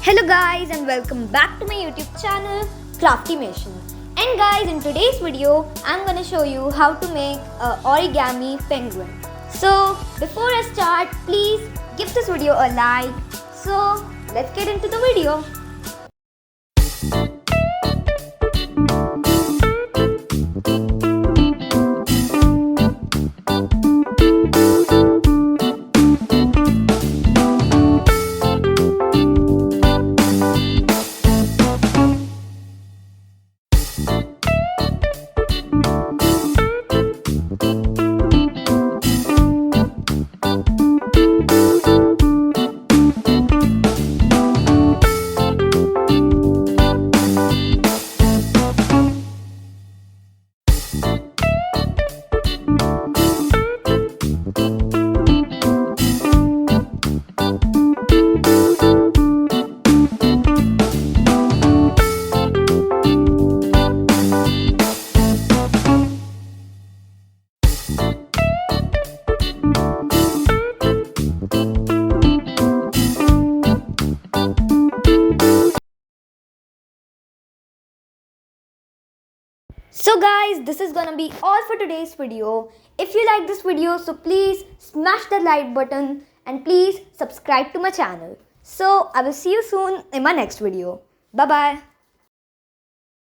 Hello guys and welcome back to my YouTube channel Craftymation. And guys, in today's video I'm gonna show you how to make a origami penguin. So before I start, please give this video a like. So let's get into the video. So guys, this is gonna be all for today's video. If you like this video, so please smash the like button and please subscribe to my channel. So I will see you soon in my next video. Bye bye.